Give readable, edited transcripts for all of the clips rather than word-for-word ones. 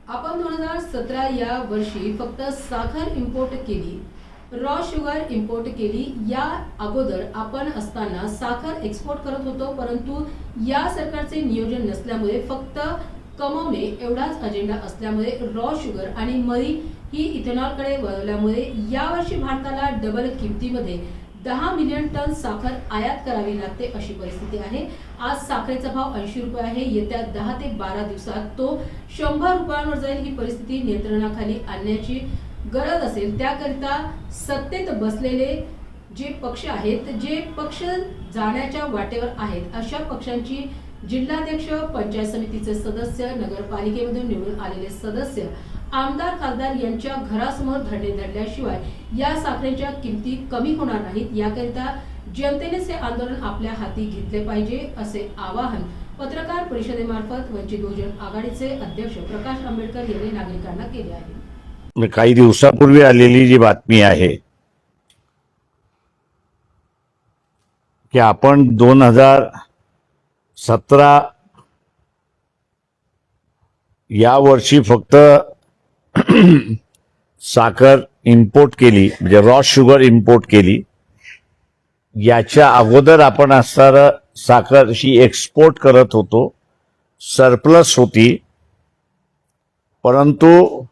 आपण 2017 या वर्षी फक्त साखर इम्पोर्ट केली, रॉ शुगर इम्पोर्ट केली। या अगोदर आपण असताना साखर एक्सपोर्ट करत होतो, परंतु या सरकारचे नियोजन नसल्यामुळे फक्त कमवणे एवढाच अजेंडा असल्यामुळे रॉ शुगर आणि मळी ही इथेनॉलकडे वळवल्यामुळे यावर्षी भारताला डबल किमतीमध्ये 10 मिलियन टन साखर आयात करावी लागते अशी परिस्थिती आहे। आज साखरेचा भाव 80 रुपये आहे। येत्या 10 ते 12 दिवसात तो 100 रुपयांवर जाईल। ही परिस्थिती नियंत्रणाखाली आणण्याची गरज असेल, त्याकरिता सत्तेत बसलेले जे पक्ष आहेत, जे पक्ष जाण्याच्या वाटेवर आहेत, अशा पक्षांची जिल्हाध्यक्ष, पंचायत समितीचे सदस्य, नगरपालिकेमधून निवडून आलेले सदस्य, आमदार, खासदार यांच्या घरासमोर धरणे धरल्याशिवाय या साखरेच्या किमती कमी होणार नाहीत। याकरिता जनतेनेच हे आंदोलन आपल्या हाती घेतले पाहिजे असे आवाहन पत्रकार परिषदेमार्फत वंचित बहुजन आघाडीचे अध्यक्ष प्रकाश आंबेडकर यांनी नागरिकांना केले आहे। काही दिवसापूर्वी आलेली जी बातमी आहे की आपण 2017 या वर्षी फक्त साखर इम्पोर्ट केली, म्हणजे रॉ शुगर इम्पोर्ट केली। याच्या अगोदर आपण असणारा साखर ही एक्सपोर्ट करत होतो, सरप्लस होती। परंतु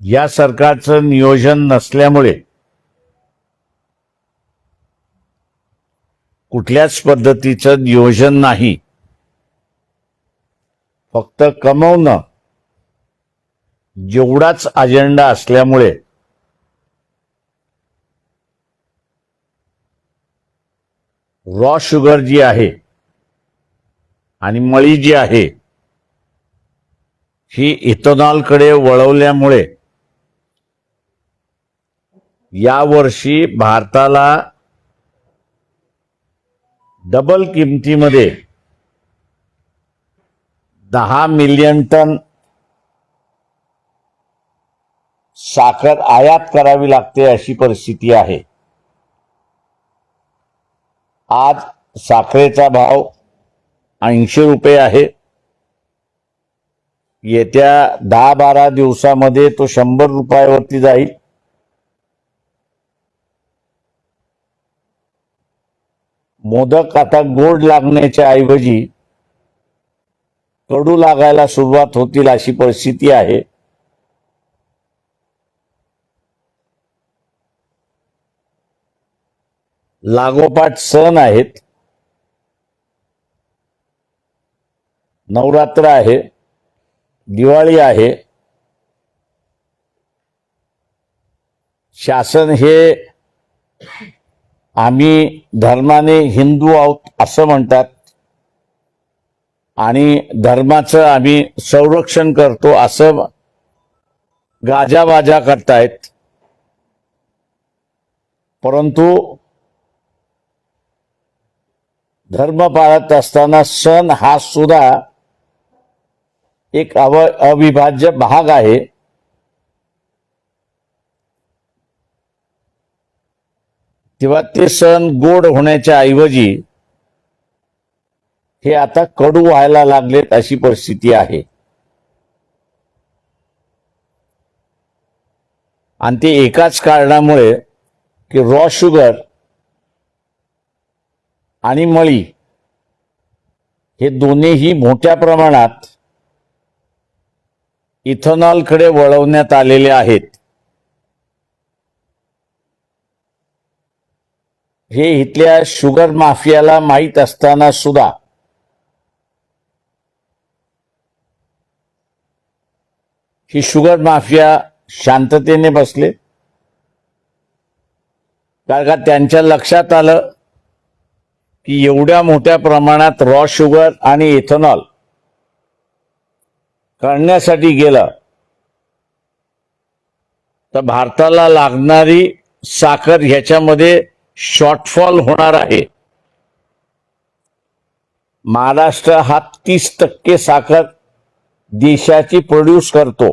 या सरकारचं नियोजन नसल्यामुळे कुठल्याच पद्धतीचं नियोजन नाही, फक्त कमवणं जेवढाच अजेंडा असल्यामुळे रॉ शुगर जी आहे आणि मळी जी आहे ही इथेनॉलकडे वळवल्यामुळे यावर्षी भारताला डबल किमतीमध्ये 10 मिलियन टन साखर आयात करावी लागते अशी परिस्थिती आहे। आज साखरेचा भाव 80 रुपये आहे। येत्या 10-12 दिवसामध्ये तो 100 रुपयावरती जाईल। मोदक आता गोड लागण्याच्या ऐवजी कडू लागायला सुरुवात होतील अशी परिस्थिती आहे। लागोपाठ सण आहेत, नवरात्र आहे, दिवाळी आहे। शासन हे आम्ही धर्माने हिंदू आहोत असं म्हणतात आणि धर्माचं आम्ही संरक्षण करतो असं गाजावाजा करतायत। परंतु धर्म पाळत असताना सण हा सुद्धा एक अविभाज्य भाग आहे। तेव्हा ते सण गोड होण्याच्या ऐवजी हे आता कडू व्हायला लागलेत अशी परिस्थिती आहे। आणि ते एकाच कारणामुळे की रॉ शुगर आणि मळी हे दोन्हीही मोठ्या प्रमाणात इथेनॉलकडे वळवण्यात आलेले आहेत। हे इथल्या शुगर माफियाला माहीत असताना सुद्धा ही शुगर माफिया शांततेने बसले, कारण का त्यांच्या लक्षात आलं की एवढ्या मोठ्या प्रमाणात रॉ शुगर आणि इथेनॉल करण्यासाठी गेलं तर भारताला लागणारी साखर ह्याच्यामध्ये शॉर्टफॉल होणार आहे। महाराष्ट्र हा 30% साखर देशाची प्रोड्यूस करतो।